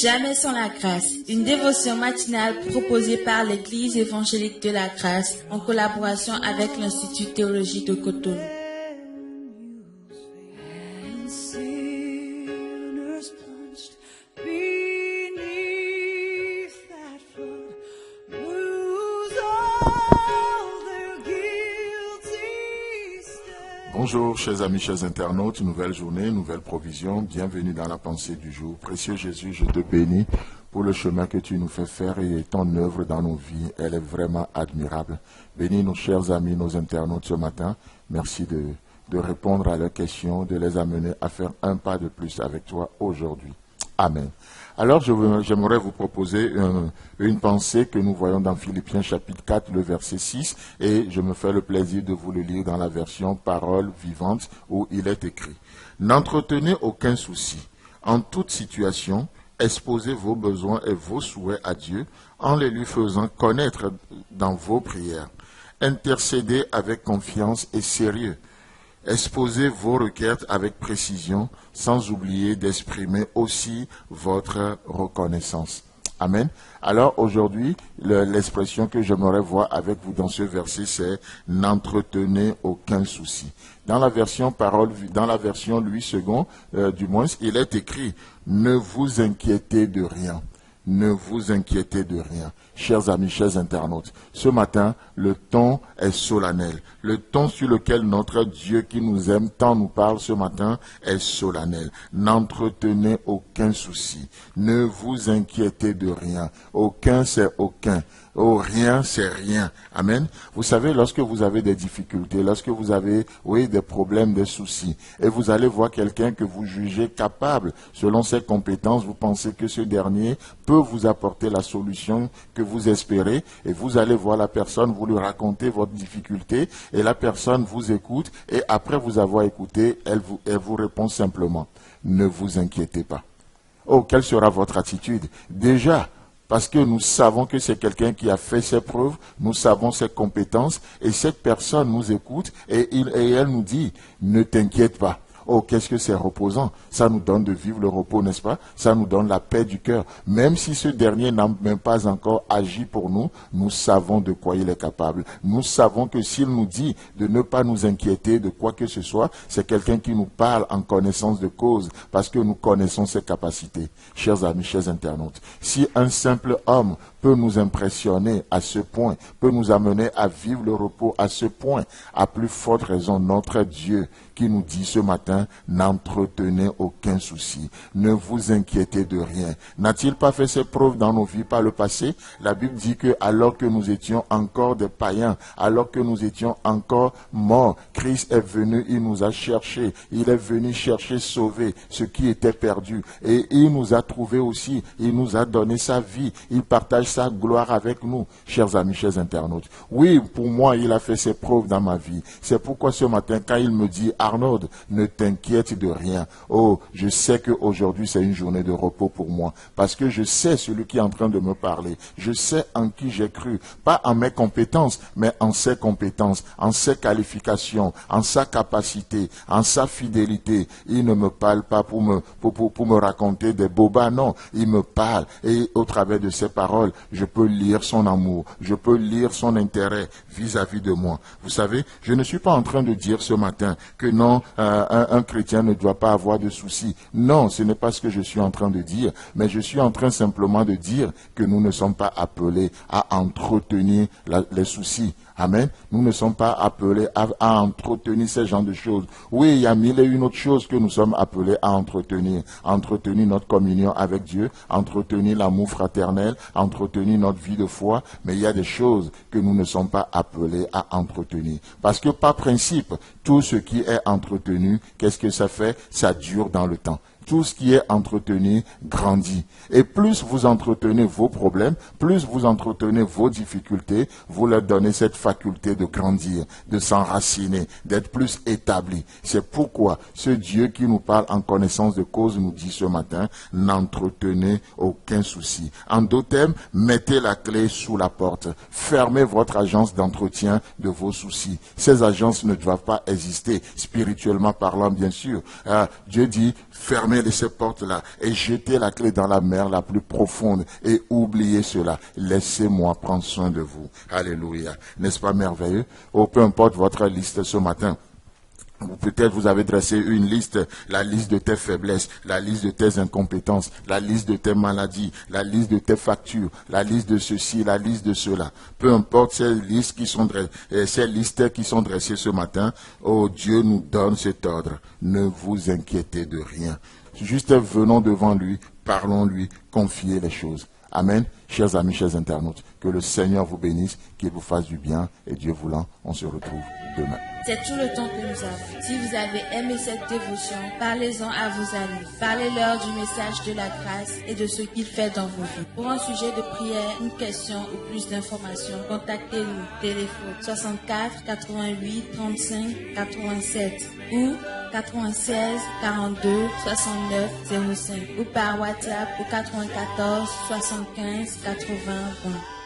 Jamais sans la grâce, une dévotion matinale proposée par l'Église évangélique de la grâce en collaboration avec l'Institut théologique de Cotonou. Bonjour chers amis, chers internautes, nouvelle journée, nouvelle provision, bienvenue dans la pensée du jour. Précieux Jésus, je te bénis pour le chemin que tu nous fais faire et ton œuvre dans nos vies, elle est vraiment admirable. Bénis nos chers amis, nos internautes ce matin, merci de répondre à leurs questions, de les amener à faire un pas de plus avec toi aujourd'hui. Amen. Alors, j'aimerais vous proposer une pensée que nous voyons dans Philippiens chapitre 4, le verset 6, et je me fais le plaisir de vous le lire dans la version Parole vivante où il est écrit. N'entretenez aucun souci. En toute situation, exposez vos besoins et vos souhaits à Dieu en les lui faisant connaître dans vos prières. Intercédez avec confiance et sérieux. Exposez vos requêtes avec précision, sans oublier d'exprimer aussi votre reconnaissance. Amen. Alors aujourd'hui, l'expression que j'aimerais voir avec vous dans ce verset, c'est « n'entretenez aucun souci ». Dans la version parole, dans la version Louis II, du moins, il est écrit « ne vous inquiétez de rien ». Ne vous inquiétez de rien. Chers amis, chers internautes, ce matin, le ton est solennel. Le ton sur lequel notre Dieu qui nous aime tant nous parle ce matin est solennel. N'entretenez aucun souci. Ne vous inquiétez de rien. Aucun, c'est aucun. Oh, rien, c'est rien. Amen. Vous savez, lorsque vous avez des difficultés, lorsque vous avez, des problèmes, des soucis, et vous allez voir quelqu'un que vous jugez capable, selon ses compétences, vous pensez que ce dernier peut vous apporter la solution que vous espérez, et vous allez voir la personne, vous lui racontez votre difficulté, et la personne vous écoute, et après vous avoir écouté, elle vous répond simplement, ne vous inquiétez pas. Oh, quelle sera votre attitude? Déjà, parce que nous savons que c'est quelqu'un qui a fait ses preuves, nous savons ses compétences, et cette personne nous écoute, et elle nous dit, ne t'inquiète pas. Oh, qu'est-ce que c'est reposant. Ça nous donne de vivre le repos, n'est-ce pas? Ça nous donne la paix du cœur. Même si ce dernier n'a même pas encore agi pour nous, nous savons de quoi il est capable. Nous savons que s'il nous dit de ne pas nous inquiéter de quoi que ce soit, c'est quelqu'un qui nous parle en connaissance de cause, parce que nous connaissons ses capacités. Chers amis, chers internautes, si un simple homme peut nous impressionner à ce point, peut nous amener à vivre le repos à ce point, à plus forte raison, notre Dieu qui nous dit ce matin, n'entretenez aucun souci, ne vous inquiétez de rien. N'a-t-il pas fait ses preuves dans nos vies par le passé? La Bible dit que alors que nous étions encore des païens, alors que nous étions encore morts, Christ est venu, il nous a cherchés, il est venu chercher, sauver ce qui était perdu. Et il nous a trouvés aussi, il nous a donné sa vie, il partage sa gloire avec nous, chers amis, chers internautes. Oui, pour moi, il a fait ses preuves dans ma vie. C'est pourquoi ce matin, quand il me dit, Arnaud, ne t'inquiète de rien. Oh, je sais qu'aujourd'hui, c'est une journée de repos pour moi. Parce que je sais celui qui est en train de me parler. Je sais en qui j'ai cru. Pas en mes compétences, mais en ses compétences, en ses qualifications, en sa capacité, en sa fidélité. Il ne me parle pas pour me raconter des bobas, non. Il me parle. Et au travers de ses paroles, je peux lire son amour. Je peux lire son intérêt vis-à-vis de moi. Vous savez, je ne suis pas en train de dire ce matin que non, un chrétien ne doit pas avoir de soucis. Non, ce n'est pas ce que je suis en train de dire, mais je suis en train simplement de dire que nous ne sommes pas appelés à entretenir les soucis. Amen. Nous ne sommes pas appelés à entretenir ces genres de choses. Oui, il y a mille et une autres choses que nous sommes appelés à entretenir. Entretenir notre communion avec Dieu, entretenir l'amour fraternel, entretenir notre vie de foi. Mais il y a des choses que nous ne sommes pas appelés à entretenir. Parce que par principe, tout ce qui est entretenu, qu'est-ce que ça fait? Ça dure dans le temps. Tout ce qui est entretenu grandit. Et plus vous entretenez vos problèmes, plus vous entretenez vos difficultés, vous leur donnez cette faculté de grandir, de s'enraciner, d'être plus établi. C'est pourquoi ce Dieu qui nous parle en connaissance de cause nous dit ce matin, n'entretenez aucun souci. En d'autres termes, mettez la clé sous la porte. Fermez votre agence d'entretien de vos soucis. Ces agences ne doivent pas exister, spirituellement parlant bien sûr. Dieu dit, fermez fermer ces portes-là et jeter la clé dans la mer la plus profonde et oublier cela. Laissez-moi prendre soin de vous. Alléluia. N'est-ce pas merveilleux? Oh, peu importe votre liste ce matin. Ou peut-être vous avez dressé une liste, la liste de tes faiblesses, la liste de tes incompétences, la liste de tes maladies, la liste de tes factures, la liste de ceci, la liste de cela. Peu importe ces listes qui sont dressées ce matin, oh Dieu nous donne cet ordre. Ne vous inquiétez de rien. Juste venons devant lui, parlons-lui, confiez les choses. Amen. Chers amis, chers internautes, que le Seigneur vous bénisse, qu'il vous fasse du bien, et Dieu voulant, on se retrouve demain. C'est tout le temps que nous avons. Si vous avez aimé cette dévotion, parlez-en à vos amis. Parlez-leur du message de la grâce et de ce qu'il fait dans vos vies. Pour un sujet de prière, une question ou plus d'informations, contactez-nous. Téléphone 64 88 35 87 ou 96 42 69 05 ou par WhatsApp au 94 75 80 20.